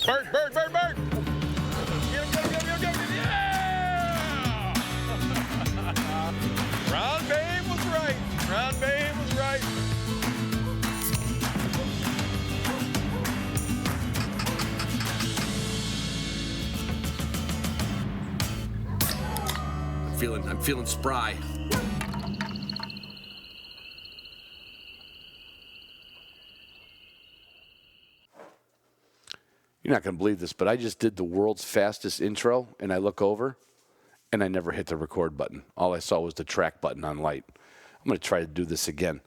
Bird, bird, bird, bird. Get him, get him, get him, get him, get him. Yeah! Ron Babe was right. Ron Babe was right. I'm feeling spry. You're not going to believe this, but I just did the world's fastest intro, and I look over, and I never hit the record button. All I saw was the track button on light. I'm going to try to do this again.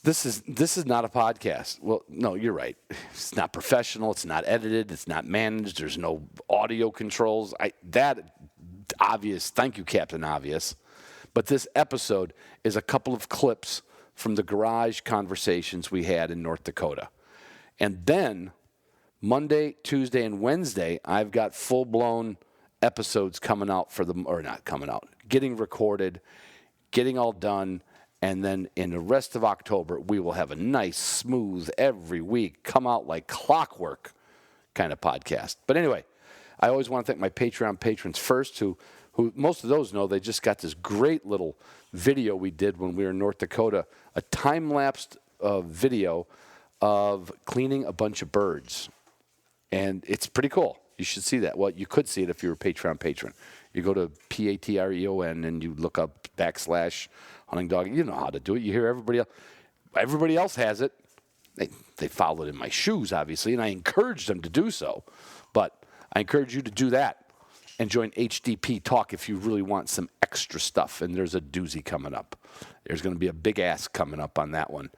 This is not a podcast. Well, no, you're right. It's not professional. It's not edited. It's not managed. There's no audio controls. That obvious. Thank you, Captain Obvious. But this episode is a couple of clips from the garage conversations we had in North Dakota. And then Monday, Tuesday, and Wednesday, I've got full-blown episodes coming out getting recorded, getting all done, and then in the rest of October, we will have a nice, smooth, every week, come out like clockwork kind of podcast. But anyway, I always want to thank my Patreon patrons first, who most of those know they just got this great little video we did when we were in North Dakota, a time-lapsed video of cleaning a bunch of birds. And it's pretty cool. You should see that. Well, you could see it if you're a Patreon patron. You go to Patreon and you look up /hunting dog. You know how to do it. You hear everybody else. Everybody else has it. They followed in my shoes, obviously, and I encouraged them to do so. But I encourage you to do that and join HDP Talk if you really want some extra stuff. And there's a doozy coming up. There's going to be a big ass coming up on that one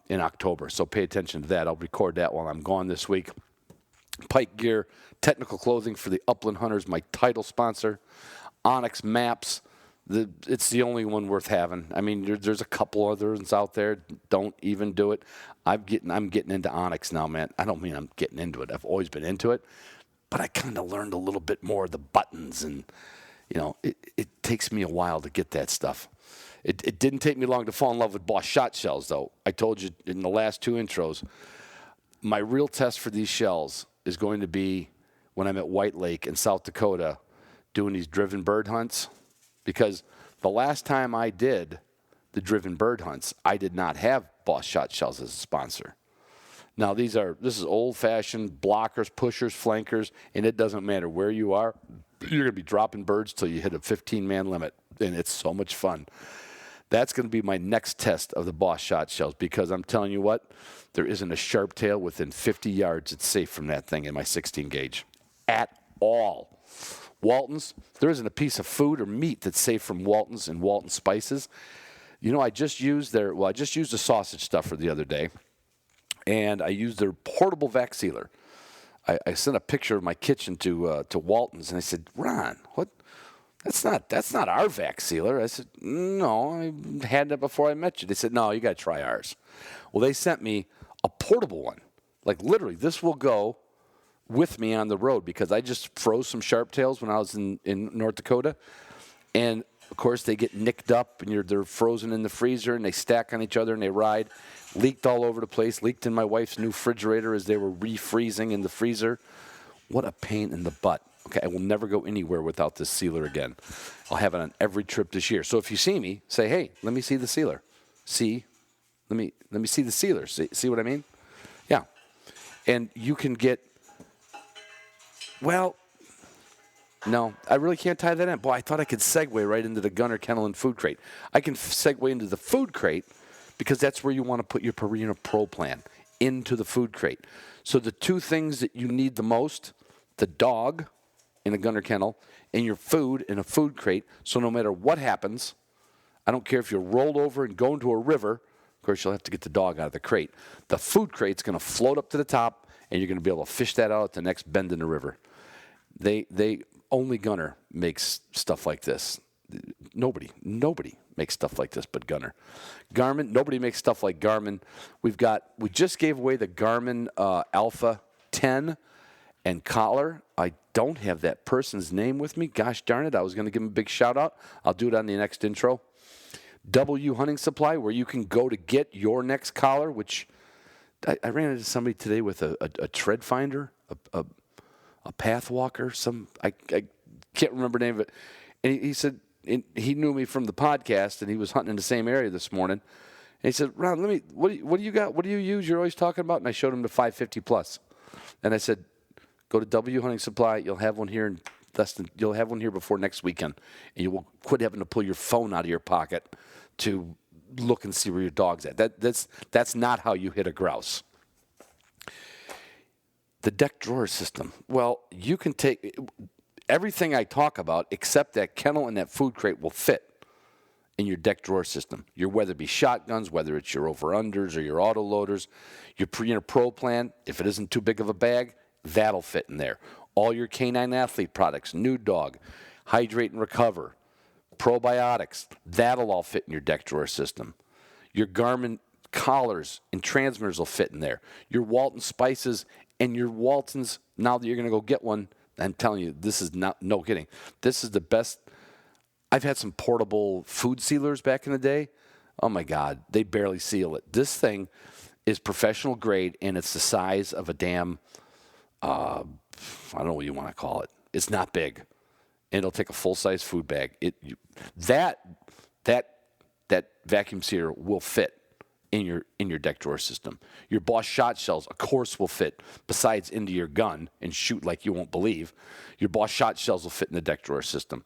in October. So pay attention to that. I'll record that while I'm gone this week. Pike Gear, technical clothing for the Upland Hunters, my title sponsor. Onyx Maps, it's the only one worth having. I mean, there's a couple others out there. Don't even do it. I'm getting into Onyx now, man. I don't mean I'm getting into it. I've always been into it. But I kind of learned a little bit more of the buttons, and, it takes me a while to get that stuff. It didn't take me long to fall in love with Boss shot shells, though. I told you in the last two intros, my real test for these shells is going to be when I'm at White Lake in South Dakota doing these driven bird hunts, because the last time I did the driven bird hunts, I did not have Boss shot shells as a sponsor. Now, this is old-fashioned blockers, pushers, flankers, and it doesn't matter where you are. You're going to be dropping birds till you hit a 15-man limit, and it's so much fun. That's going to be my next test of the Boss shot shells, because I'm telling you what, there isn't a sharp tail within 50 yards that's safe from that thing in my 16 gauge at all. Waltons, there isn't a piece of food or meat that's safe from Waltons and Walton spices. I just used a sausage stuffer the other day, and I used their portable vac sealer. I sent a picture of my kitchen to Waltons, and I said, Ron, what? That's not our vac sealer. I said, no, I had that before I met you. They said, no, you got to try ours. Well, they sent me a portable one. Like, literally, this will go with me on the road, because I just froze some sharp tails when I was in North Dakota. And, of course, they get nicked up, and they're frozen in the freezer, and they stack on each other, and they ride. Leaked all over the place. Leaked in my wife's new refrigerator as they were refreezing in the freezer. What a pain in the butt. Okay, I will never go anywhere without this sealer again. I'll have it on every trip this year. So if you see me, say, hey, let me see the sealer. Let me see the sealer. See what I mean? Yeah. And you can get, well, no, I really can't tie that in. Boy, I thought I could segue right into the Gunner Kennel and Food Crate. I can segue into the Food Crate, because that's where you want to put your Purina Pro plan, into the Food Crate. So the two things that you need the most, the dog in a Gunner Kennel and your food in a Food Crate. So no matter what happens, I don't care if you're rolled over and go into a river. Of course, you'll have to get the dog out of the crate. The Food Crate's going to float up to the top, and you're going to be able to fish that out at the next bend in the river. They only Gunner makes stuff like this. Nobody makes stuff like this but Gunner. Garmin, nobody makes stuff like Garmin. We just gave away the Garmin Alpha 10 and collar. I don't have that person's name with me. Gosh darn it, I was going to give him a big shout out. I'll do it on the next intro. W Hunting Supply, where you can go to get your next collar, which I ran into somebody today with a tread finder, a path walker. I can't remember the name of it. And he said he knew me from the podcast, and he was hunting in the same area this morning. And he said, "Ron, what do you got? What do you use? You're always talking about." And I showed him the 550 plus, and I said, "Go to W Hunting Supply. You'll have one here you'll have one here before next weekend, and you will quit having to pull your phone out of your pocket to look and see where your dog's at. That's not how you hit a grouse." The deck drawer system. Well, you can take everything I talk about, except that kennel and that food crate will fit in your deck drawer system. Your Weatherby shotguns, whether it's your over-unders or your auto-loaders, your Pro Plan, if it isn't too big of a bag, that'll fit in there. All your Canine Athlete products, Nude Dog, Hydrate and Recover, probiotics, that'll all fit in your deck drawer system. Your Garmin collars and transmitters will fit in there. Your Walton Spices and your Waltons, now that you're going to go get one, I'm telling you, this is no kidding. This is the best. I've had some portable food sealers back in the day. Oh, my God, they barely seal it. This thing is professional grade, and it's the size of a damn, I don't know what you want to call it. It's not big. And it'll take a full-size food bag. That vacuum sealer will fit in your deck drawer system. Your Bosch shot shells, of course, will fit besides into your gun and shoot like you won't believe. Your Bosch shot shells will fit in the deck drawer system.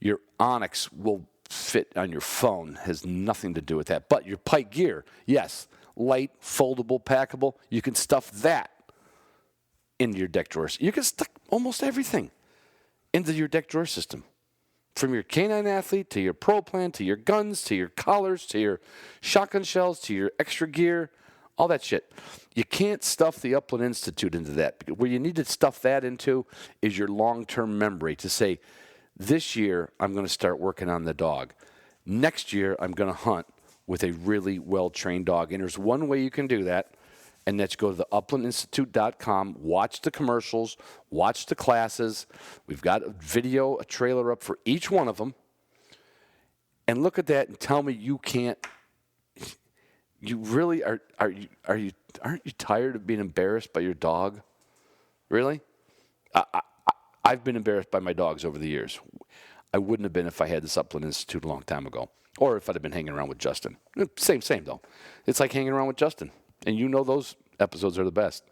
Your Onyx will fit on your phone. Has nothing to do with that. But your Pike gear, yes, light, foldable, packable. You can stuff that into your deck drawers. You can stuff almost everything into your deck drawer system. From your Canine Athlete to your Pro Plan to your guns to your collars to your shotgun shells to your extra gear, all that shit. You can't stuff the Upland Institute into that. Where you need to stuff that into is your long-term memory to say, this year I'm going to start working on the dog. Next year I'm going to hunt with a really well-trained dog. And there's one way you can do that, and that's go to the uplandinstitute.com, watch the commercials, watch the classes. We've got a video, a trailer up for each one of them. And look at that and tell me you can't. You really aren't you tired of being embarrassed by your dog? Really? I've been embarrassed by my dogs over the years. I wouldn't have been if I had this Upland Institute a long time ago, or if I'd have been hanging around with Justin. Same though. It's like hanging around with Justin. And you know those episodes are the best.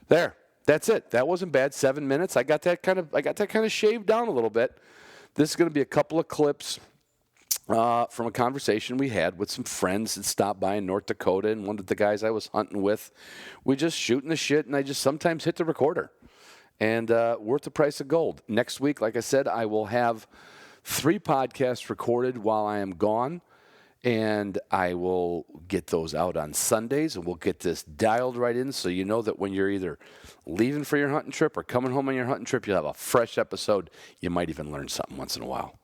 There. That's it. That wasn't bad. 7 minutes. I got that kind of shaved down a little bit. This is going to be a couple of clips from a conversation we had with some friends that stopped by in North Dakota, and one of the guys I was hunting with. We just shooting the shit, and I just sometimes hit the recorder. And worth the price of gold. Next week, like I said, I will have 3 podcasts recorded while I am gone. And I will get those out on Sundays, and we'll get this dialed right in so you know that when you're either leaving for your hunting trip or coming home on your hunting trip, you'll have a fresh episode. You might even learn something once in a while.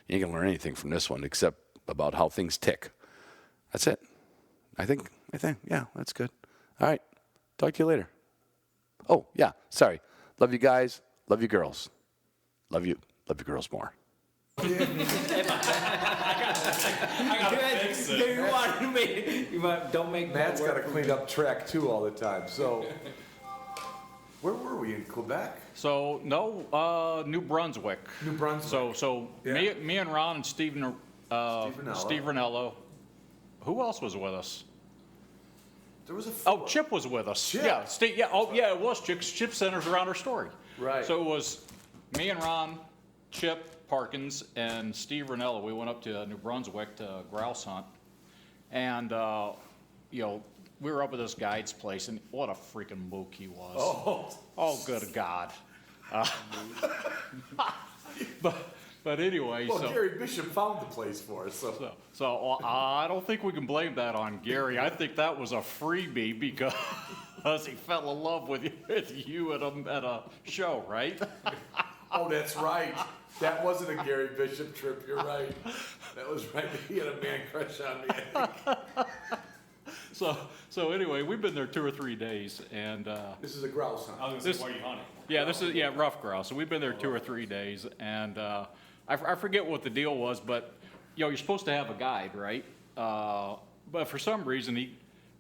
You ain't going to learn anything from this one except about how things tick. That's it. I think, yeah, that's good. All right. Talk to you later. Oh, yeah, sorry. Love you guys. Love you girls. Love you girls more. Don't make Matt's got to clean up track 2 all the time. So, where were we, in Quebec? So no, New Brunswick. New Brunswick. So Yeah. me and Ron and Steve Ranello. Who else was with us? There was a. Oh, Chip was with us. Chip. Yeah, Steve. Yeah. Oh, yeah. It was Chip. Chip centers around our story. Right. So it was me and Ron, Chip Parkins, and Steve Ranello. We went up to New Brunswick to grouse hunt, and we were up at this guide's place, and what a freaking mook he was. Oh, good God. But anyway, Well, Gary Bishop found the place for us. So I don't think we can blame that on Gary. I think that was a freebie because he fell in love with you at a show, right? Oh, that's right. That wasn't a Gary Bishop trip. You're right. That was right. He had a man crush on me, I think. So anyway, we've been there 2 or 3 days, and This is a grouse hunt. I was going to say, where are you hunting? yeah, this is rough grouse. So we've been there 2 or 3 days, and I forget what the deal was, but you're supposed to have a guide, right? But for some reason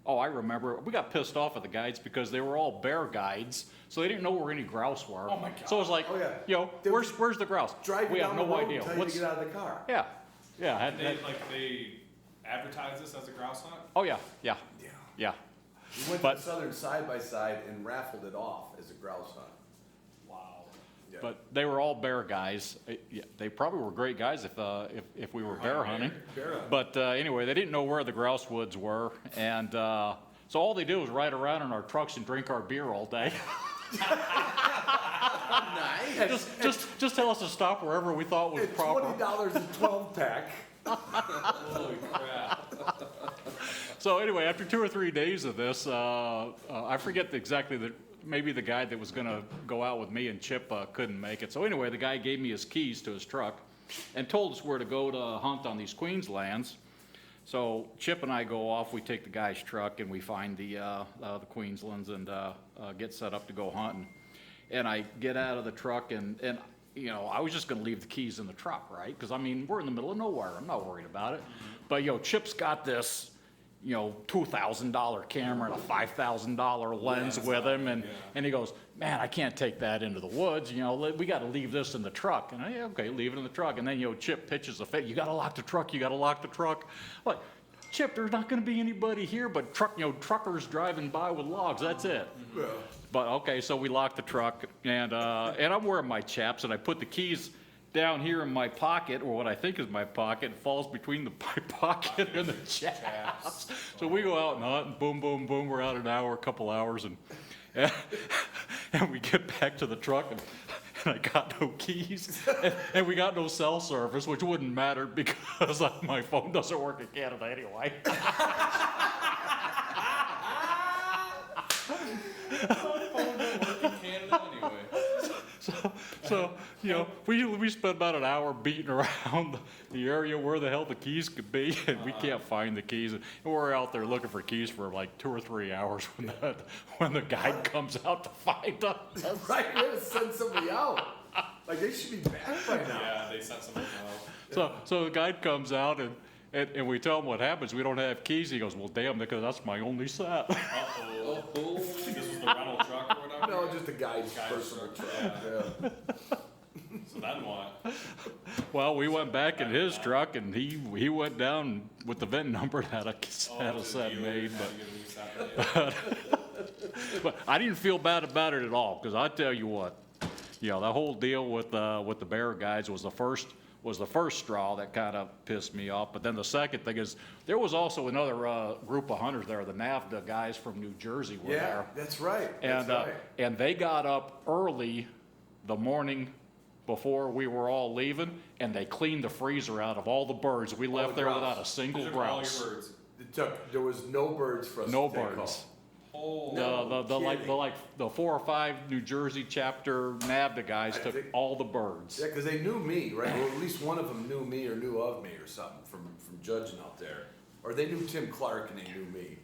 Oh, I remember. We got pissed off at the guides because they were all bear guides, so they didn't know where any grouse were. Oh, my God. So it was like, Oh, yeah. you know, They would where's the grouse? Drive you We had down no the road idea. and tell you to get out of the car. Yeah, yeah. They advertise this as a grouse hunt? Oh yeah, yeah, Yeah. yeah. We went But- to Southern Side by Side and raffled it off as a grouse hunt. Wow. Yeah. But they were all bear guys. Yeah, they probably were great guys if we were bear hunting. Bear hunting. But anyway, they didn't know where the grouse woods were, and so all they did was ride around in our trucks and drink our beer all day. Nice. just tell us to stop wherever we thought was At proper. $20 a 12-pack. Holy crap. So anyway, after 2 or 3 days of this, I forget maybe the guy that was going to go out with me and Chip couldn't make it. So anyway, the guy gave me his keys to his truck and told us where to go to hunt on these Queenslands. So Chip and I go off, we take the guy's truck and we find the Queenslands and get set up to go hunting. And I get out of the truck and you know, I was just gonna leave the keys in the truck, right? Because I mean, we're in the middle of nowhere, I'm not worried about it. But you know, Chip's got this, you know, $2,000 camera and a $5,000 lens with him, and he goes, man, I can't take that into the woods, you know, we gotta leave this in the truck. And I, yeah, okay, leave it in the truck. And then, you know, Chip pitches a fit, you gotta lock the truck, you gotta lock the truck. Like, Chip, there's not gonna be anybody here but truckers driving by with logs, that's it. Yeah. But okay, so we locked the truck, and I'm wearing my chaps, and I put the keys down here in my pocket, or what I think is my pocket, falls between my pocket and the chaps. So we go out and hunt, and boom, boom, boom, we're out an hour, a couple hours, and we get back to the truck, and I got no keys, and we got no cell service, which wouldn't matter because my phone doesn't work in Canada anyway. Canada anyway. So you know, we spent about an hour beating around the area where the hell the keys could be, and we can't find the keys. And we're out there looking for keys for like 2 or 3 hours when the guide comes out to find us. Right, we had to send somebody out. Like, they should be back by now. Yeah, they sent something out. So the guide comes out and we tell him what happens. We don't have keys. He goes, well, damn, because that's my only set. Uh-oh. This was the rental truck or whatever? No, just a guy's personal truck. Yeah. So then what? Well, we went back in his truck, and he went down with the VIN number, had a set made, but I didn't feel bad about it at all, because I tell you what, you know, that whole deal with the bear guys was the first straw that kind of pissed me off. But then the second thing is, there was also another group of hunters there. The NAVDA guys from New Jersey were Yeah, there. that's right. And, That's right. and they got up early the morning before we were all leaving, and they cleaned the freezer out of all the birds. We left there grouse. without a single These are all grouse. your birds. There was no birds for us No to take birds. home. Holy. The 4 or 5 New Jersey chapter NAVDA guys I took think- all the birds. Yeah, because they knew me, right? Or at least one of them knew me or knew of me or something from judging out there. Or they knew Tim Clark and they knew me.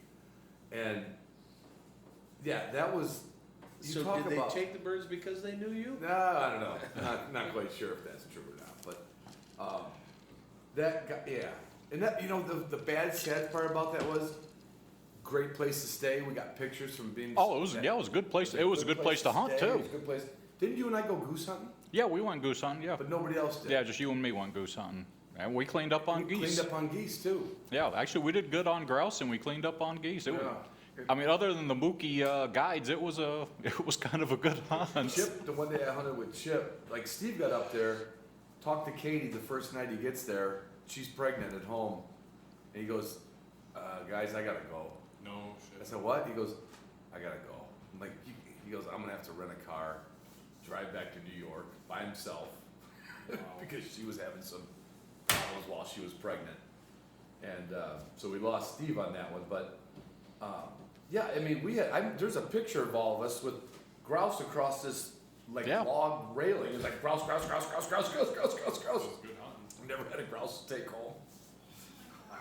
And yeah, that was. You So talk did they about, take the birds because they knew you? No, I don't know. Not quite sure if that's true or not. But that guy, yeah. And that, you know, the bad, sad part about that was great place to stay. We got pictures from being. Oh, it was a good place. It was a good place to hunt stay. It too. was a good place. Didn't you and I go goose hunting? Yeah, we went goose hunting. Yeah, But nobody else did. yeah, just you and me went goose hunting, and we cleaned up on We geese. cleaned up on geese too. Yeah, actually, we did good on grouse, and we cleaned up on geese. Yeah. I mean, other than the Mookie guides, it was kind of a good hunt. Chip, the one day I hunted with Chip, like Steve got up there, talked to Katie the first night he gets there. She's pregnant at home, and he goes, "Guys, I gotta go." No I shit. said, "What?" He goes, "I gotta go." I'm like, he goes, "I'm gonna have to rent a car, drive back to New York by himself because she was having some problems while she was pregnant." And so we lost Steve on that one, but yeah, I mean, there's a picture of all of us with grouse across this like Yeah. log railing. It's like grouse, grouse, grouse, grouse, grouse, grouse, grouse, grouse, grouse. It was good hunting. Never had a grouse to take home.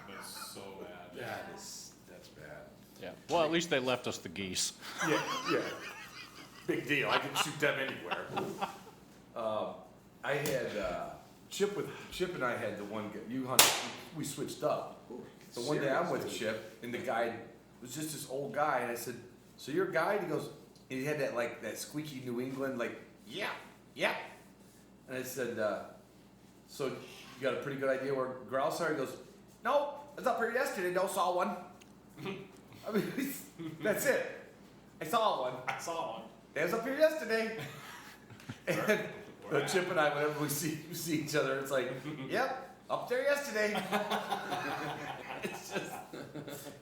That's so bad. That's bad. Yeah. Well, at least they left us the geese. Yeah, yeah. Big deal. I can shoot them anywhere. I had Chip and I had the one you hunted. We switched up. So one day I'm with Chip and the guide was just this old guy, and I said, "So you're a guide?" He goes, and he had that squeaky New England, yeah. And I said, "So you got a pretty good idea where grouse are?" He goes, "No, I was up here yesterday. No, saw one." I mean, that's it. I saw one. I was up here yesterday. And Chip and I, whenever we see each other, it's like, "Yep, up there yesterday."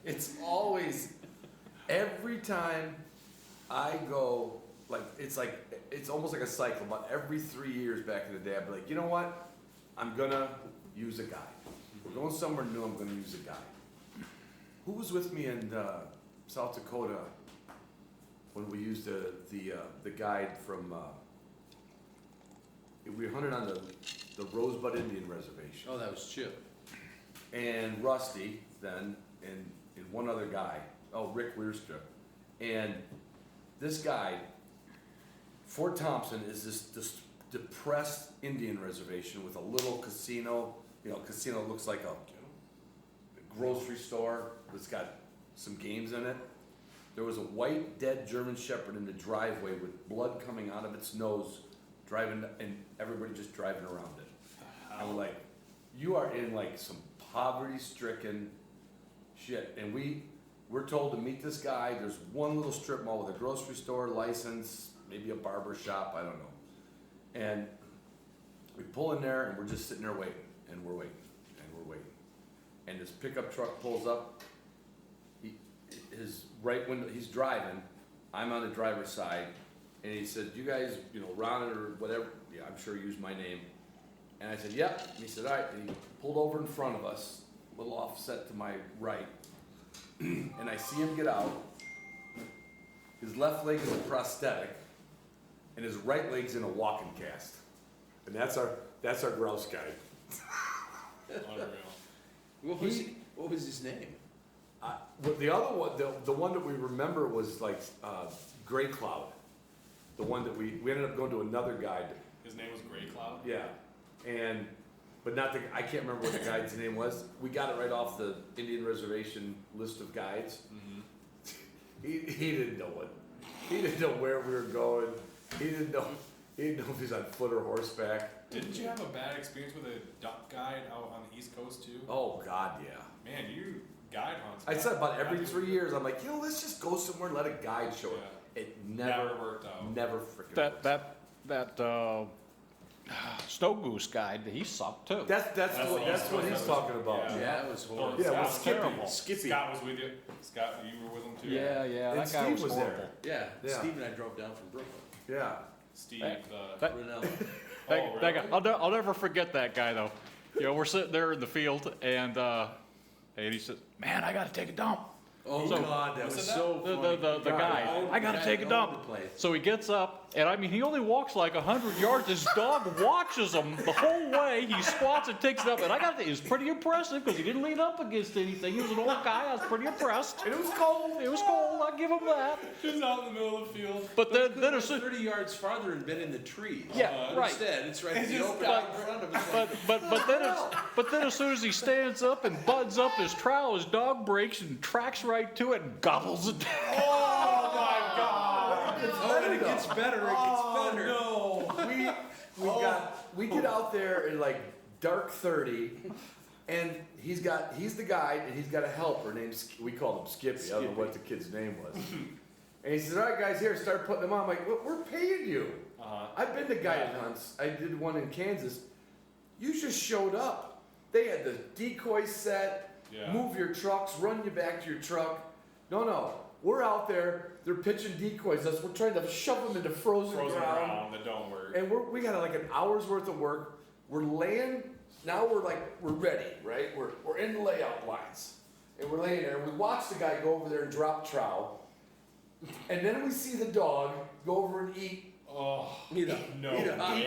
It's always, every time I go, it's almost like a cycle. About every 3 years back in the day, I'd be like, you know what? I'm gonna use a guide. We're going somewhere new. I'm gonna use a guide. Who was with me in South Dakota when we used the guide from? We hunted on the Rosebud Indian Reservation. Oh, that was Chip. And Rusty then, and one other guy, Rick Weirstrip. And this guy, Fort Thompson, is this depressed Indian reservation with a little casino. Casino looks like a grocery store that's got some games in it. There was a white dead German Shepherd in the driveway with blood coming out of its nose, driving, and everybody just driving around it. I'm like, you are in some poverty-stricken shit, and we're told to meet this guy. There's one little strip mall with a grocery store, license, maybe a barber shop, I don't know. And we pull in there, and we're just sitting there waiting, and we're waiting, and we're waiting. And this pickup truck pulls up. His right window, he's driving. I'm on the driver's side, and he said, "You guys, Ron or whatever." Yeah, I'm sure he used my name. And I said, "Yep." And he said, "All right." And he pulled over in front of us, a little offset to my right. And I see him get out. His left leg is a prosthetic, and his right leg's in a walking cast. And that's our grouse guide. What was his name? Well, the other one, the one that we remember was Gray Cloud. The one that we ended up going to another guide. His name was Gray Cloud? Yeah. But I can't remember what the guide's name was. We got it right off the Indian Reservation list of guides. Mm-hmm. He didn't know it. He didn't know where we were going. He didn't know if he was on foot or horseback. Didn't you have a bad experience with a duck guide out on the East Coast too? Oh God, yeah. Man, you guide hunts. I said about every 3 years, I'm like, let's just go somewhere and let a guide show it. Yeah. It never worked out. Never freaking worked. That Snow Goose guide, he sucked too. That's what he's talking about. Yeah. Yeah, that was horrible. Yeah, well, terrible. Skippy. Scott was with you. Scott, you were with him too. Yeah, And that guy Steve was was horrible. there. Yeah, Yeah. Steve and I drove down from Brooklyn. Yeah. Steve. That- Brunel. That guy, I'll never forget that guy though. We're sitting there in the field, and he said, "Man, I got to take a dump." Oh So- God, that was What's that? so funny. The guy, I gotta take a dump. So he gets up, and I mean, he only walks like 100 yards. His dog watches him the whole way. He squats and takes it up, and I got to. It was pretty impressive because he didn't lean up against anything. He was an old guy. I was pretty impressed. And it was cold. It was cold. I'll give him that. Just out in the middle of the field. But then It as soon, 30 yards farther and been in the trees. Yeah, right. Instead, it's right in It's the just open like- out in front of us. but then as soon as he stands up and buds up his trowel, his dog breaks and tracks right to it and gobbles it down. Oh my God! Oh, and it gets better. It gets better. No. We get out there in dark 30, and he's the guide, and he's got a helper named we called him Skippy. I don't know what the kid's name was. And he says, "All right, guys, here, start putting them on." I'm like, "We're paying you." I've been to guided hunts. I did one in Kansas. You just showed up. They had the decoy set, Yeah. move your trucks, run you back to your truck. No. We're out there. They're pitching decoys. We're trying to shove them into frozen ground. That don't work. And we got an hour's worth of work. We're laying. Now we're ready, right? We're in the layout lines, and we're laying there. We watch the guy go over there and drop trowel, and then we see the dog go over and eat Eat a hot way.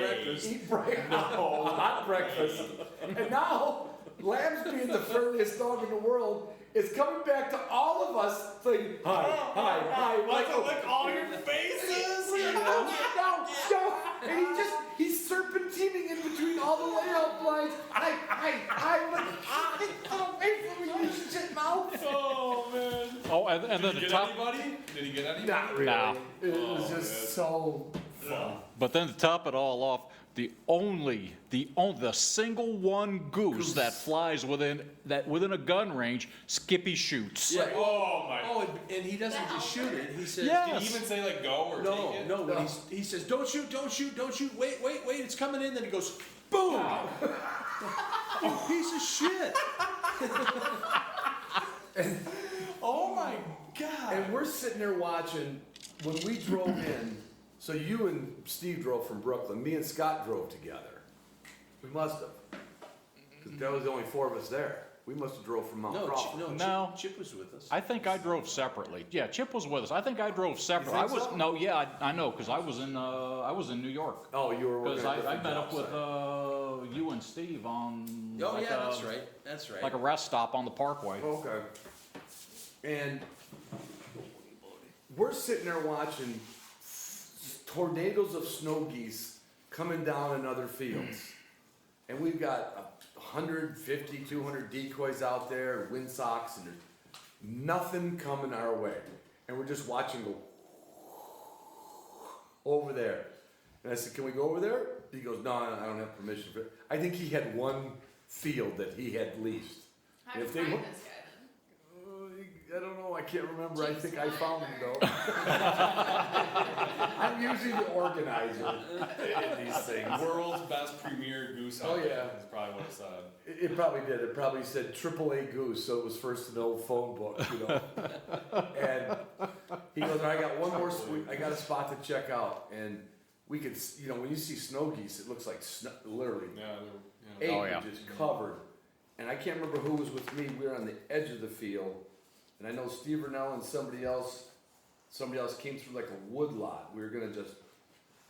breakfast. hot breakfast. And now Lamb's being the friendliest dog in the world is coming back to all of us saying hi. Like to lick all your faces. No. And he's serpentining in between all the layout lines. lines. I would get away from me, you shit mouth. Oh man. Oh, and then Did the he get top, anybody? Did he get anybody? Not really. No. It was just so fun. but then to top it all off, the single one goose that flies within a gun range, Skippy shoots. Yeah. Oh my. Oh, and he doesn't just shoot it. He says, Yeah. Did he even say like go or no, take it? no. When he says, don't shoot, don't shoot, don't shoot. Wait, it's coming in. Then he goes, boom. You piece of shit. Oh my god. And we're sitting there watching when we drove in. So you and Steve drove from Brooklyn. Me and Scott drove together. We must have. 'Cause there was only 4 of us there. We must have drove from Mount No, Crawford. No. Chip was with us. I think I drove separately. Yeah, Chip was with us. I think I drove separately. think so? No, yeah, I know, because I was in New York. Oh, you were working Because at I different met up job with site. you and Steve on. Oh, like yeah, a- that's right. That's right. Like a rest stop on the Parkway. Okay. And we're sitting there watching tornadoes of snow geese coming down in other fields. And we've got 150, 200 decoys out there, windsocks, and there's nothing coming our way. And we're just watching go over there. And I said, can we go over there? He goes, no, I don't have permission for it. I think he had one field that he had leased. How do you If they find were- this guy I don't know, I can't remember. I James think I found him Conner. though. I'm usually the organizer in these things. World's best premier goose Oh, hunter. yeah. Is probably what it said. It probably did. It probably said AAA Goose, so it was first in the old phone book, you know. And he goes, I got one more, I got a spot to check out. And we could, you know, when you see snow geese, it looks like snow, literally Yeah, they were, Oh, acreage is covered. And I can't remember who was with me. We were on the edge of the field. And I know Steve Rennell and somebody else came through like a wood lot. We were gonna just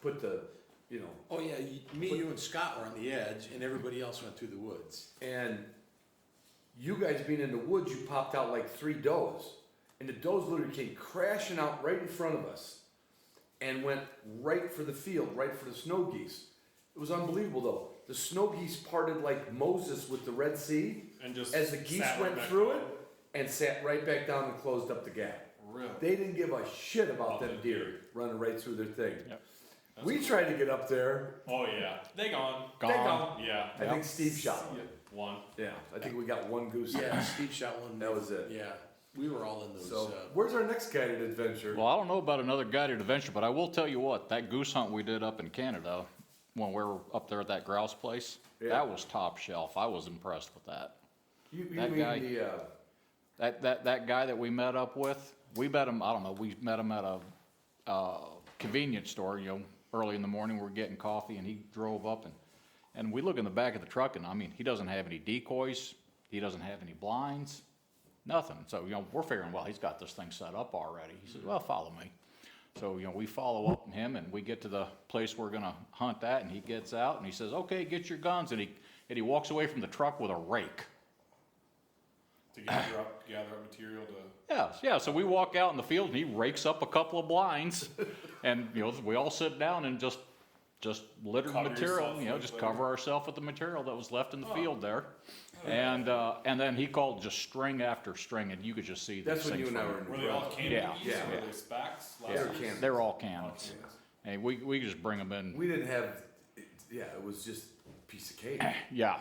put the, you know, Oh, yeah. You, and Scott were on the edge, and everybody else went through the woods. and you guys being in the woods, you popped out like 3 does. And the does literally came crashing out right in front of us and went right for the field, right for the snow geese. It was unbelievable though. The snow geese parted like Moses with the Red Sea and just as the geese sat went right back through down. it and sat right back down and closed up the gap. Really? They didn't give a shit about Oh, them they deer running right through their thing. Yep. We tried to get up there. Oh yeah. They gone. They Gone. gone. Yeah. I think Steve shot one. One. Yeah, I think we got one goose. Yeah, Steve shot one. That was it. Yeah. We were all in those. So, where's our next guided adventure? Well, I don't know about another guided adventure, but I will tell you what, that goose hunt we did up in Canada, when we were up there at that grouse place, Yeah. that was top shelf. I was impressed with that. You that mean guy- the, That guy that we met up with, we met him, I don't know, we met him at a convenience store, you know, early in the morning, we were getting coffee, and he drove up, and we look in the back of the truck, and I mean, he doesn't have any decoys, he doesn't have any blinds, nothing. So, you know, we're figuring, well, he's got this thing set up already. He says, well, follow me. So, you know, we follow up him, and we get to the place we're gonna hunt at, and he gets out, and he says, okay, get your guns, and he walks away from the truck with a rake. To gather up material to. Yeah, so we walk out in the field and he rakes up a couple of blinds and, you know, we all sit down and just litter the Cover material, yourself you know, with just litter. cover ourselves with the material that was left in the field there. And then he called just string after string and you could just see that's these when you things and I from- were in Were the they all front. candy Yeah. geese Yeah. or were they specs? Yeah, they're Last cannons. They're all cannons. And we could just bring them in. We didn't have, yeah, it was just a piece of cake. Yeah,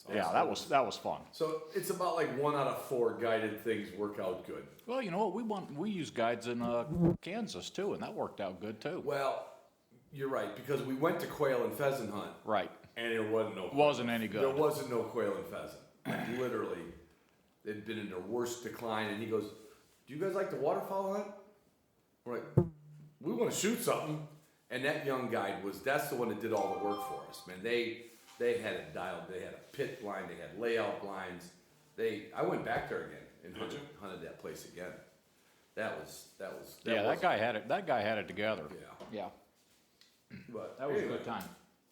that was fun. So it's about like 1 out of 4 guided things work out good. Well, you know what, we used guides in Kansas too and that worked out good too. Well, you're right, because we went to quail and pheasant hunt Right, and there wasn't no wasn't any There good. wasn't no quail and pheasant. Like literally, they'd been in their worst decline. And he goes, "Do you guys like the waterfowl hunt?" We're like, "We want to shoot something." And that young guide that's the one that did all the work for us, man. They had it dialed. They had a pit blind. They had layout blinds. I went back there again and Did you? hunted that place again. That was. Yeah, that guy had it together. Yeah, Yeah, but that was a anyway, good time.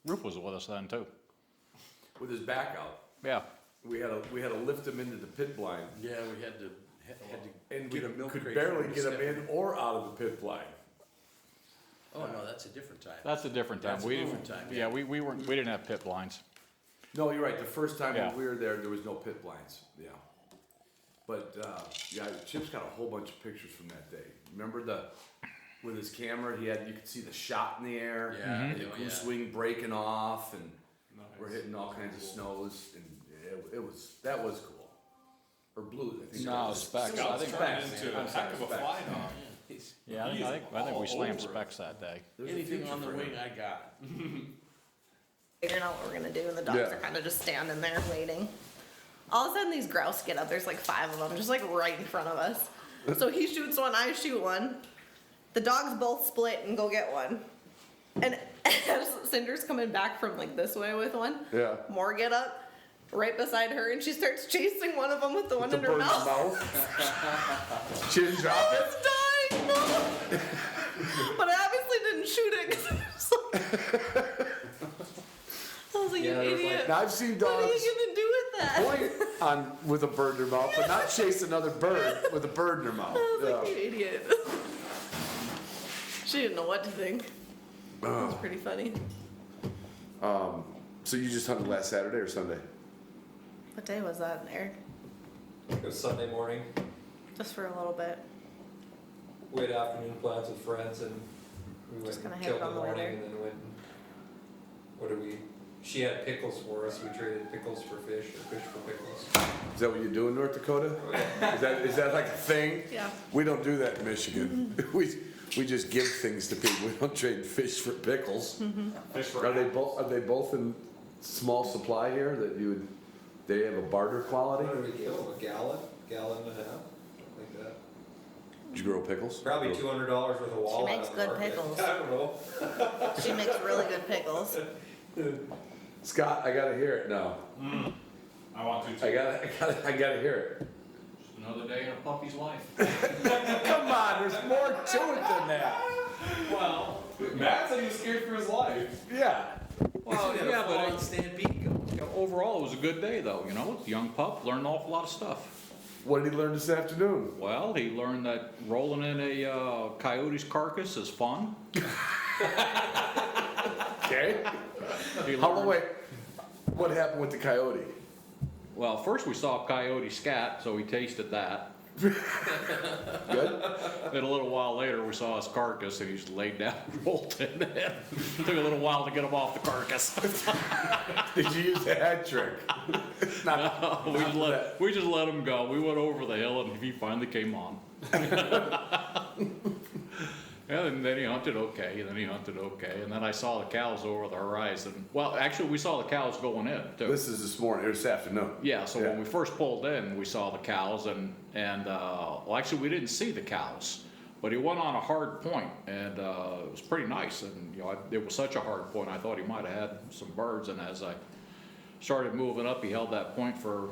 Roof was with us then too. with his back out. Yeah, We had to lift him into the pit blind. Yeah, we had to And get we a milk could crate barely for him get to him step in or out of the pit blind. Oh, no, that's a different time. that's a different time. That's a different time, Yeah, yeah. we didn't have pit blinds. No, you're right. The first time Yeah. when we were there was no pit blinds. Yeah. But yeah, Chip's got a whole bunch of pictures from that day. Remember with his camera, you could see the shot in the air, Yeah. and the Oh, goose yeah. wing breaking off, and Nice. we're hitting all kinds of snows, and that was cool. Or blues, I think. No, it was. specs. I Scouts think. turned into I'm a sorry, heck of a specs. fly dog. Yeah, I think we slammed specs that day. There's a Anything future on the for him. wing, I got. Figuring out what we're gonna do, and the dogs Yeah. are kind of just standing there waiting. All of a sudden, these grouse get up. There's like 5 of them, just like right in front of us. So he shoots one, I shoot one. The dogs both split and go get one. And as Cinder's coming back from like this way with one, Yeah. more get up right beside her, and she starts chasing one of them with the one The in her bird's mouth. mouth. She didn't drop I it? was dying, no. But I obviously didn't shoot it 'cause I was like, Yeah, you there was, like- idiot. Now I've seen What are dogs you gonna do with that? point on with a bird in their mouth, but not chase another bird with a bird in their mouth. I was like, Yeah. you idiot. She didn't know what to think. It was pretty funny. So you just hunted last Saturday or Sunday? What day was that, Eric? It was Sunday morning. Just for a little bit. We had afternoon plans with friends, and we went Just gonna and hit killed on in the the morning, weather. and then went. What did we? She had pickles for us. We traded pickles for fish, or fish for pickles. Is that what you do in North Dakota? Is that like a thing? Yeah. We don't do that in Michigan. We just give things to people. We don't trade fish for pickles. Fish for Are they both in small supply here that you would? They have a barter quality. What did we give? A gallon and a half, something like that. Did you grow pickles? Probably $200 worth of walleye. makes on the good market. pickles. I don't know. She makes really good pickles. Scott, I gotta hear it now. I want to too. I gotta hear it. Another day in a puppy's life. Come on, there's more to it than that. Well, Matt said he was scared for his life. Yeah. Well, yeah, but Full-on stampede going. overall, it was a good day, though. You know, young pup learned an awful lot of stuff. What did he learn this afternoon? Well, he learned that rolling in a coyote's carcass is fun. Okay. He How long? learned- Wait. What happened with the coyote? Well, first we saw a coyote scat, so we tasted that. Good. Then a little while later, we saw his carcass, and he just laid down and rolled in it. Took a little while to get him off the carcass. Did you use the hat trick? Not, we just let him go. We went over the hill, and he finally came on. And then he hunted okay, and then I saw the cows over the horizon. Well, actually, we saw the cows going in, too. This is this morning or this afternoon. Yeah, so when we first pulled in, we saw the cows, and well, actually, we didn't see the cows, but he went on a hard point, and it was pretty nice, and, you know, it was such a hard point, I thought he might have had some birds, and as I started moving up, he held that point for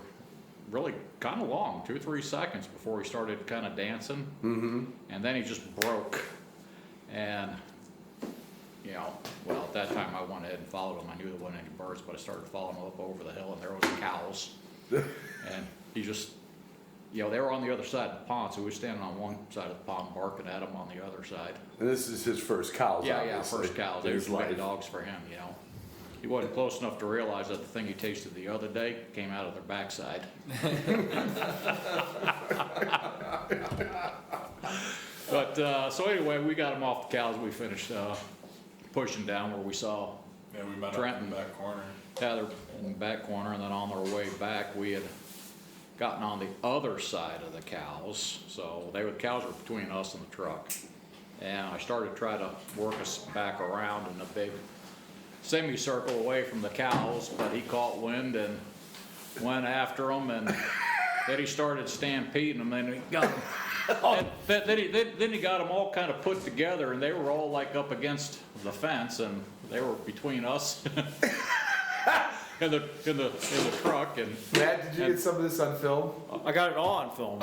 really kind of long, 2 or 3 seconds before he started kind of dancing, and then he just broke, and, you know, well, at that time, I went ahead and followed him. I knew there wasn't any birds, but I started following him up over the hill, and there was cows. And he just, you know, they were on the other side of the pond, so we were standing on one side of the pond, barking at them on the other side. And this is his first cows. Yeah, obviously, first cows. in They his were big life. dogs for him, you know. He wasn't close enough to realize that the thing he tasted the other day came out of their backside. But, so anyway, we got him off the cows. We finished pushing down where we saw Yeah, we met up Trenton. in the back corner. Heather in the back corner, and then on their way back, we had gotten on the other side of the cows. So the cows were between us and the truck. And I started to try to work us back around in a big semicircle away from the cows, but he caught wind and went after them, and then he started stampeding them, and he got them. Then he got them all kind of put together, and they were all like up against the fence, and they were between us in the truck. And Matt, did you get some of this on film? I got it all on film.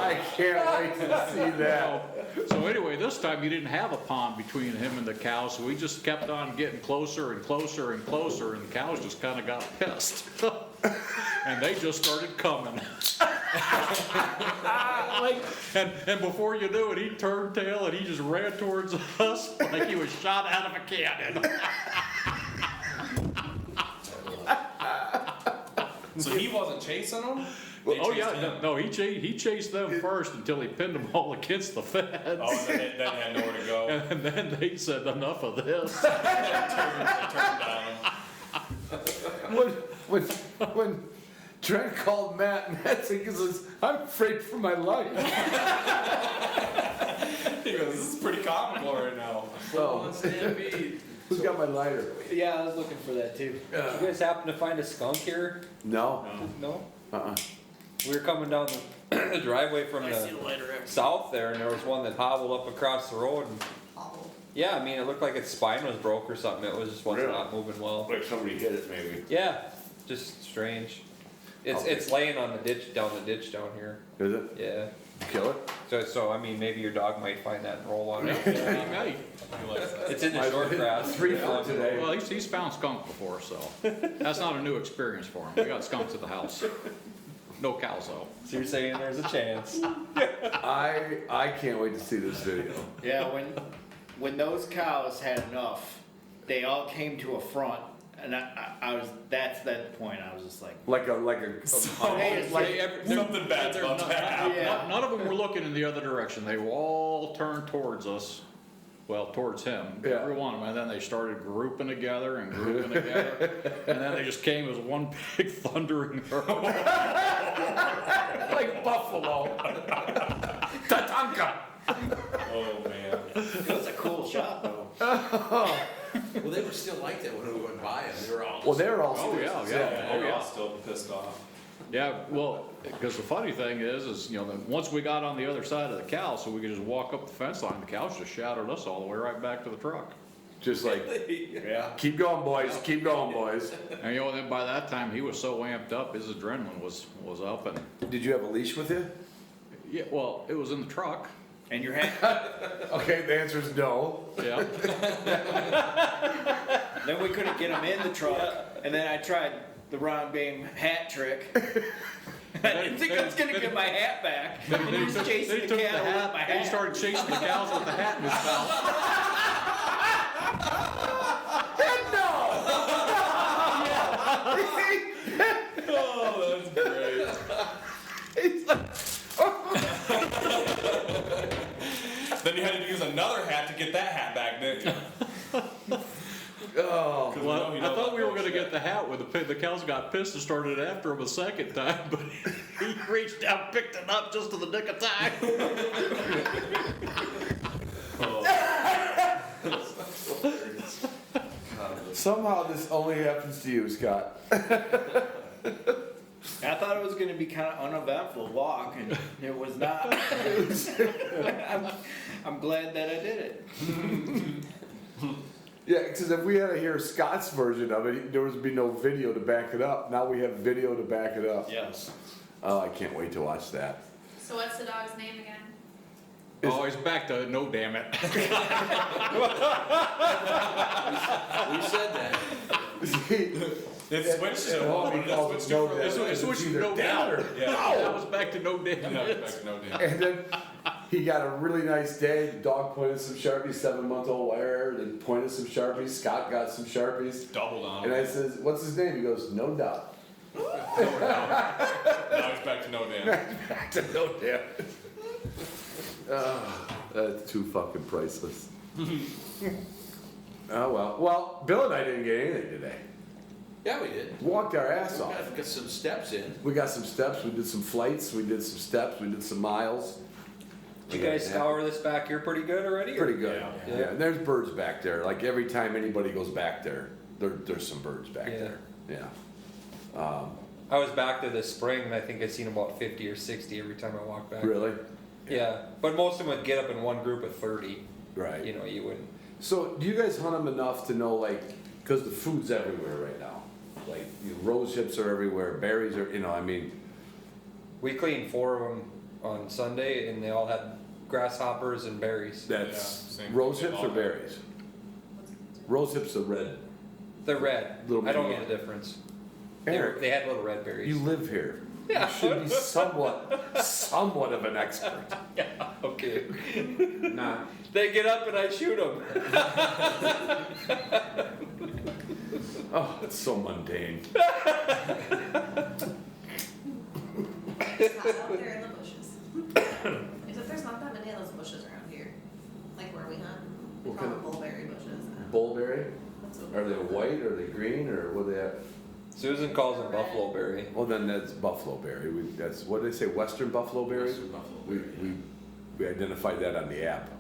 I can't wait to see that. so anyway, this time he didn't have a pond between him and the cows, so we just kept on getting closer and closer and closer, and the cows just kind of got pissed. And they just started coming. And before you knew it, he turned tail and he just ran towards us like he was shot out of a cannon. So he wasn't chasing them? They Oh chased yeah, him. no, he chased them first until he pinned them all against the fence. Oh, and then had nowhere to go. And then they said, enough of this. They turned on him. When Trent called Matt says, I'm afraid for my life. He goes, this is pretty comical right now. So, Stampede. who's got my lighter? Yeah, I was looking for that too. Did you guys happen to find a skunk here? No. No? Uh-uh. We were coming down the driveway from the south there, and there was one that hobbled up across the road. And, yeah, I mean, it looked like its spine was broke or something. It was just wasn't Really? not moving well. Like somebody hit it maybe. Yeah, just strange. Okay. It's laying on the ditch down here. Is it? Yeah. Kill it? So I mean, maybe your dog might find that and roll on it. Yeah. He likes that. It's in the short grass. 3 foot today. Well, he's found skunk before, so that's not a new experience for him. We got skunks at the house. No cows though. So you're saying there's a chance? I can't wait to see this video. Yeah, when those cows had enough, they all came to a front, and I was that's that point. I was just like, Like a hey, it's like, Something bad's about to happen. yeah. None of them were looking in the other direction. They were all turned towards us. Well, towards him, Yeah. every one of them, and then they started grouping together, and then they just came as one big thundering hurl. like buffalo. Tatanka. Oh, man. It was a cool shot though. Well, they were still like that when we went by them. They were all. Well, they're all. Oh, yeah, Yeah, Oh, they're yeah. all still pissed off. Yeah, well, because the funny thing is, you know, that once we got on the other side of the cow, so we could just walk up the fence line, the cows just shouted us all the way right back to the truck. Just like, Yeah. keep going, boys. Keep going, boys. And you know, then by that time, he was so amped up, his adrenaline was up, and, Did you have a leash with you? yeah, well, it was in the truck, And your hat. Okay, the answer is no. yeah. Then we couldn't get him in the truck, and then I tried the Ron Beam hat trick. I didn't think I was gonna get my hat back. And he was chasing the cattle with my and he hat. started chasing the cows with the hat in his mouth. Oh, that's great. Then you had to use another hat to get that hat back, didn't you? Oh. Well, you I know thought that we were goes gonna shit. get the hat when the cows got pissed and started after him a second time, but he reached down, picked it up just in the nick of time. Somehow this only happens to you, Scott. I thought it was gonna be kind of uneventful walk, and it was not. I'm glad that I did it. Yeah, because if we had to hear Scott's version of it, there would be no video to back it up. Now we have video to back it up. Yes. Oh, I can't wait to watch that. So what's the dog's name again? Oh, he's back to no, damn it. We said that. It switched to Oh, one. because It it's switched no to damn. It switched to no either damn down it. or Yeah. That was back to no damn No, it. back to no damn. And then he got a really nice day. The dog pointed some Sharpies, 7-month-old wire. They pointed some Sharpies. Scott got some Sharpies. Doubled on And I him. says, what's his name? He goes, No Doubt. Now he's back to no damn. Back to No Doubt. That's too fucking priceless. Oh, well. Well, Bill and I didn't get anything today. Yeah, we did. Walked our ass We off. got to get some steps in. We got some steps. We did some flights. We did some steps. We did some miles. Did you guys scour this back here pretty good already? or- Pretty good. Yeah. Yeah. And there's birds back there. Like every time anybody goes back there, there's some birds back Yeah. there. Yeah. I was back there this spring, and I think I seen about 50 or 60 every time I walked back. Really? Yeah, but most of them would get up in one group of 30. Right. You know, you wouldn't. So do you guys hunt them enough to know, like, because the food's everywhere right now. Like, rose hips are everywhere, berries are, I mean, We cleaned 4 of them on Sunday, and they all had grasshoppers and berries. that's Yeah, same rose thing. hips or berries? Rose hips are red. They're red. Little I don't mini- know the difference. Eric, They had little red berries. you live here. Yeah. You should be somewhat of an expert. Okay. Nah. They get up and I shoot them. Oh, it's so mundane. It's hot out there in the bushes. Except there's not that many of those bushes around here. Like where we hunt. We What call kind them bullberry bushes. Bullberry? That's what Are we they call them. white? Are they green? Or what are they at? Susan calls it buffalo berry. Well, then that's buffalo berry. That's what do they say? Western buffalo berry. Western buffalo berry, We identified that on the app.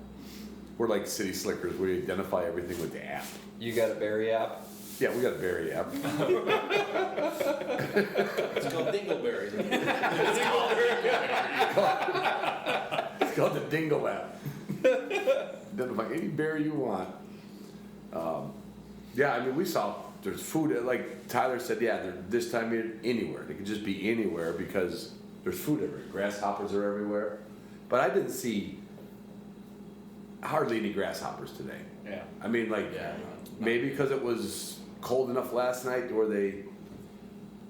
We're like city slickers. We identify everything with the app. You got a berry app? Yeah, we got a berry app. It's called Dingleberry. It's called the Dingle app. Identify any berry you want. Yeah, I mean, we saw there's food. Like Tyler said, yeah, this time of year, anywhere. They could just be anywhere because there's food everywhere. Grasshoppers are everywhere. But I didn't see hardly any grasshoppers today. Yeah. I mean, like, maybe because it was cold enough last night where they,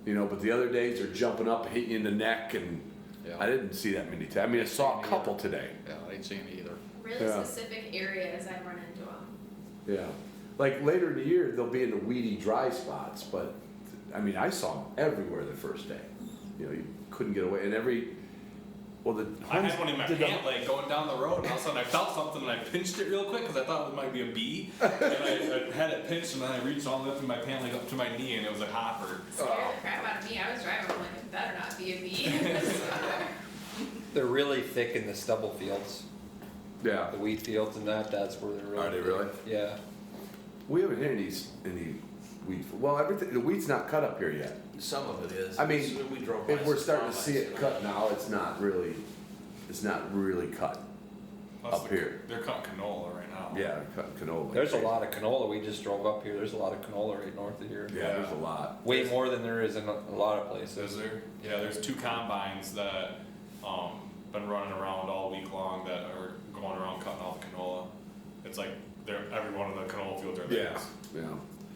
but the other days they're jumping up, hitting you in the neck, and Yeah. I didn't see that many times. I mean, I saw a couple today. Yeah, I ain't seen it either. Really Yeah. specific areas I run into them. Yeah. Like later in the year, they'll be in the weedy, dry spots, but I mean, I saw them everywhere the first day. You couldn't get away. And I had one in my pant leg going down the road, and all of a sudden I felt something, and I pinched it real quick because I thought it might be a bee. And I had it pinched, and then I reached all the way up in my pant leg up to my knee, and it was a hopper. Scared the crap out of me. I was driving, I'm like, it better not be a bee. They're really thick in the stubble fields, Yeah. the wheat fields and that's where they're really Are they thick. really? Yeah. We haven't hit any wheat. Well, everything, the wheat's not cut up here yet. Some of it is. I mean, We drove by if we're some starting to see combines it today. cut now, it's not really cut. Plus Up here. They're cutting canola right now. Yeah, cut canola. There's a lot of canola. We just drove up here. There's a lot of canola right north of here. Yeah, there's a lot. Way more than there is in a lot of places. Is there? Yeah, there's 2 combines that been running around all week long that are going around cutting off canola. It's like every one of the canola fields are Yeah, theirs. yeah.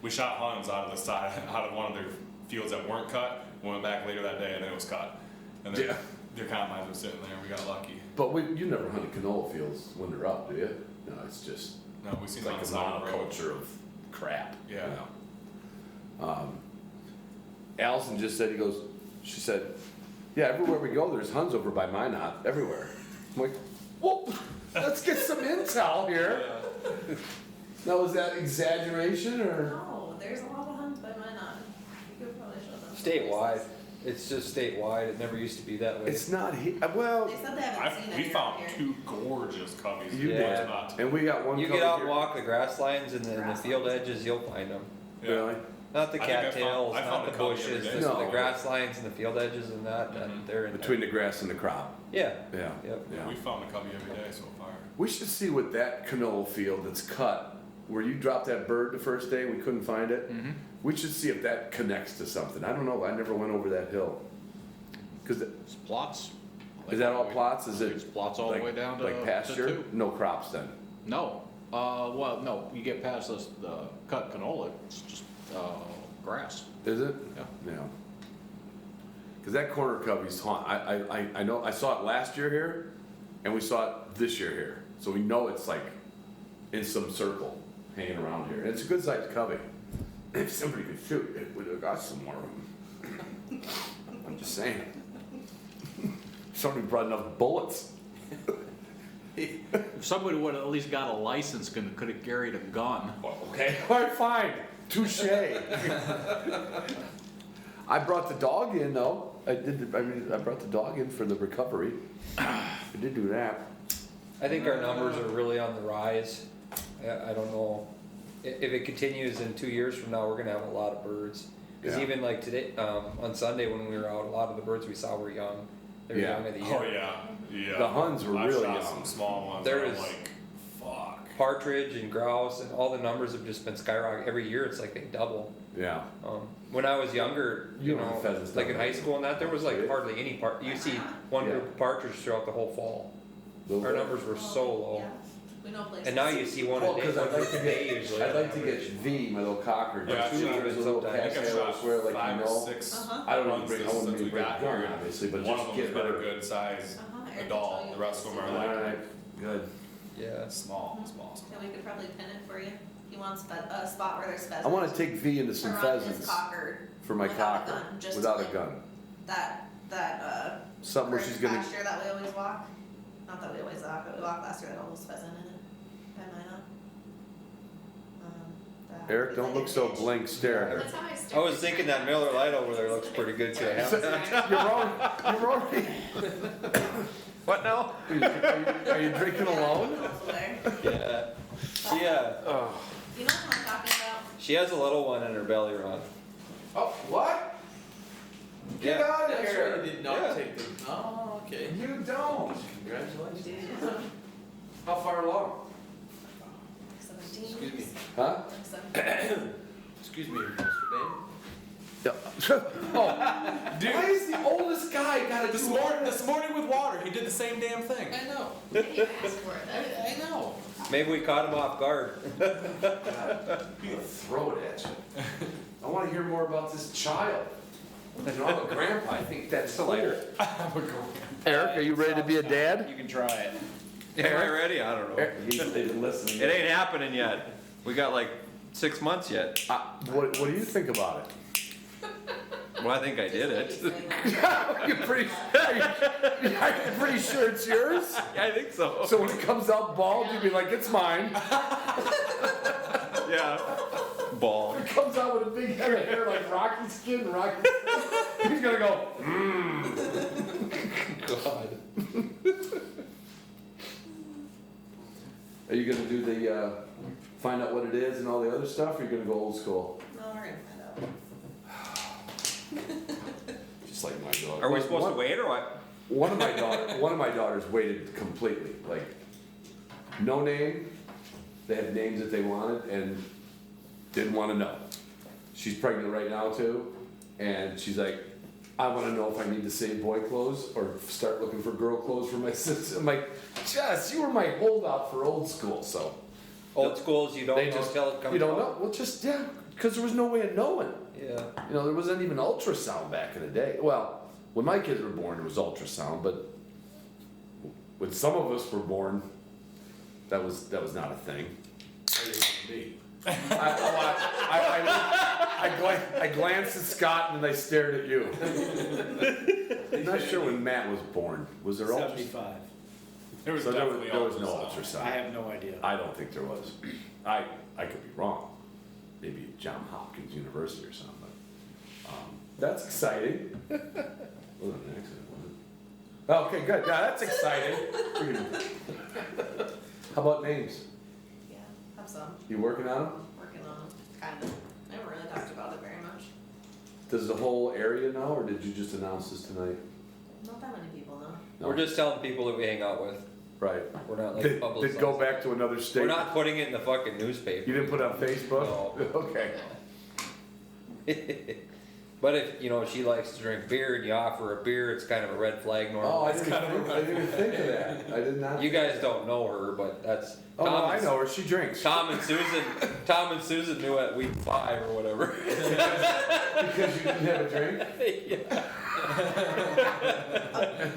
We shot Huns out of the side, out of one of their fields that weren't cut. We went back later that day and then it was cut. And Yeah. their combines were sitting there. We got lucky. But you never hunted canola fields when they're up, do you? No, it's just No, we seen it's them like on a the side of the road. monoculture of crap. Yeah. Allison just said, she said, yeah, everywhere we go, there's Huns over by Minot, everywhere. I'm like, well, let's get some intel here. Now, is that exaggeration or? No, there's a lot of hunts by mine on. You could probably show them. Statewide. It's just statewide. It never used to be that way. It's not well, They said they haven't seen We any found around here. 2 gorgeous cubbies. You One did. spot. and we got one. You cubby get out and here. walk the grass lines and then the field edges, you'll find them. Yeah. Really? Not the I think I cattails, found not a the cubby bushes, every day. just No. the grass lines and the field edges and that they're in Between there. the grass and the crop. Yeah. Yeah. Yep. Yeah. We found a cubby every day so far. We should see what that canola field that's cut, where you dropped that bird the first day, we couldn't find it. Mm-hmm. We should see if that connects to something. I don't know. I never went over that hill. Cause It's plots. is that all plots? Is it It's plots all the like- way down to like pasture? to 2. No crops then. No. Well, no. You get past this, the cut canola, it's just grass. Is it? Yeah. Yeah. Cause that corner cubby's haunt. I know. I saw it last year here, and we saw it this year here. So we know it's like in some circle hanging around here. And it's a good sized cubby. If somebody could shoot it, we'd have got some more of them. I'm just saying. Somebody brought enough bullets. If somebody would have at least got a license, could have carried a gun. Okay, all right, fine. Touche. I brought the dog in though. I brought the dog in for the recovery. I did do that. I think our numbers are really on the rise. I don't know. If it continues in 2 years from now, we're gonna have a lot of birds. Because Yeah. even like today, on Sunday when we were out, a lot of the birds we saw were young. They were Yeah. young of the Oh year. yeah. The Huns were I've really shot young. some small ones. There There is- is like, fuck. Partridge and grouse and all the numbers have just been skyrocketing. Every year it's like they double. Yeah. When I was younger, You you don't know, have pheasants like down in there. high school and that, there was like Yeah. hardly any you see one Yeah. group of partridge throughout the whole fall. Our numbers were so low. Yeah. We know places. And now you see one Well, a day. because I'd like to one a day get, usually I'd on like to get average. V, my little cocker. Yeah, But I've two shot years it a little sometimes. I think cast I've arrow shot swear like 5 you or know. 6 Uh-huh. I don't runs even bring, I since wouldn't we even bring a got gun, here. obviously, but One of just them's get been a her. good size Uh-huh, Eric adult. will tell you The rest of them what are to do. like Alright, good. Yeah. small. Yeah, we could probably pin it for you. He wants a spot where there's pheasants. I want to take V into some Around his pheasants cocker for my without a cocker, gun, just without a like gun. that something where she's gonna. Pasture that we always walk. Not that we always walk, but we walked last year. That almost pheasant in it. By Minot. Eric, don't look so blank stare. That's how I I started. was thinking that Miller Lite over there looks pretty good too. You're wrong. You're wrong. What now? Are you drinking alone? Yeah. Do you know what I'm talking about? She has a little one in her belly, Ron. Oh, what? Get out of That's here. why you did not Yeah. take the. Oh, okay. You don't. Congratulations. How far along? 17. Excuse me. Huh? 17. Excuse me, Mr. Dane. Oh, Dude, why is the oldest guy got to this do morning with water, he did the same damn thing. I know. I didn't even ask for it. I know. Maybe we caught him off guard. He gonna throw it at you. I want to hear more about this child. You know, I'm a grandpa. I think that's It's a lighter. Eric, are you ready to be a dad? You can try it. Am I ready? I don't know. He's listening. It ain't happening yet. We got like 6 months yet. What do you think about it? Well, I think I did it. You're pretty, are you pretty sure it's yours? Yeah, I think so. So when it comes out bald, you'll be like, it's mine. Yeah. Ball. It comes out with a big head of hair like Rocky Skin, Rocky Skin. He's gonna go, God. Are you gonna do the, find out what it is and all the other stuff, or are you gonna go old school? No, we're gonna find out. Just like my dog. Are we supposed to wait or what? One of my daughters waited completely, like, no name. They had names that they wanted and didn't want to know. She's pregnant right now too, and she's like, I want to know if I need to say boy clothes or start looking for girl clothes for my sister. I'm like, Jess, you were my holdout for old school, so. Old schools, you don't They know just, until it comes you don't out? know, well just, yeah, because there was no way of knowing. Yeah. You know, there wasn't even ultrasound back in the day. Well, when my kids were born, there was ultrasound, but when some of us were born, that was not a thing. I glanced at Scott and then I stared at you. I'm not sure when Matt was born. Was there ultrasound? 75. There was So definitely there was no ultrasound. I ultrasound. have no idea. I don't think there was. I could be wrong. Maybe at Johns Hopkins University or something. But, that's exciting. Wasn't an accident, was it? Okay, good. Yeah, that's exciting. How about names? Yeah, have some. You working on them? Working on them. Kind of. I haven't really talked about it very much. Does the whole area know, or did you just announce this tonight? Not that many people know. No. We're just telling people that we hang out with. Right. We're not like Did publicizing. go back to another state? We're not putting it in the fucking newspaper. You didn't put it on Facebook? No. Okay. But if, you know, she likes to drink beer and you offer a beer, it's kind of a red flag Oh, normally. I didn't even think of that. I did not. You guys don't know her, but that's. Oh, no, I and- know her. She drinks. Tom and Susan knew at week 5 or whatever. Because you didn't have a drink?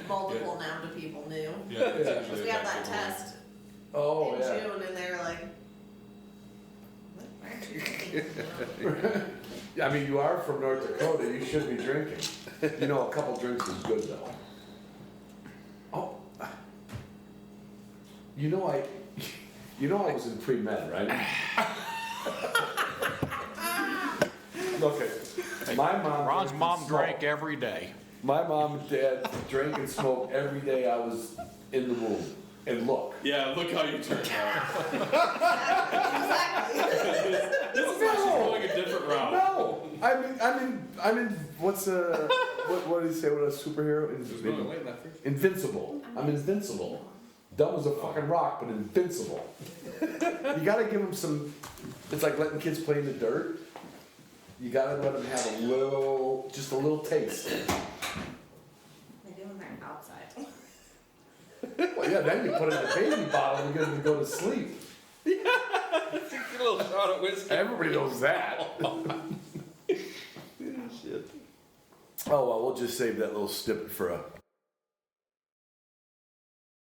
Multiple now to people knew. Yeah, it's Yeah. usually Because we had that effective. test Oh, in yeah. June and they were like, what? Why aren't you drinking? I mean, you are from North Dakota. You should be drinking. You know, a couple drinks is good, though. Oh. You know I was in pre-med, right? Okay. My mom. Ron's drank and mom smoked. drank every day. My mom and dad drank and smoked every day I was in the womb. And look. Yeah, look how you turned out. Exactly. This is actually going a different route. No, I'm in. What's what did he say? What a superhero? Invincible. I'm invincible. Dumb as a fucking rock, but invincible. You gotta give them some. It's like letting kids play in the dirt. You gotta let them have just a little taste. They do when they're outside. Well, yeah, then you put it in a baby bottle and you get them to go to sleep. A little shot of whiskey. Everybody knows that. Shit. Oh well, we'll just save that little snippet for a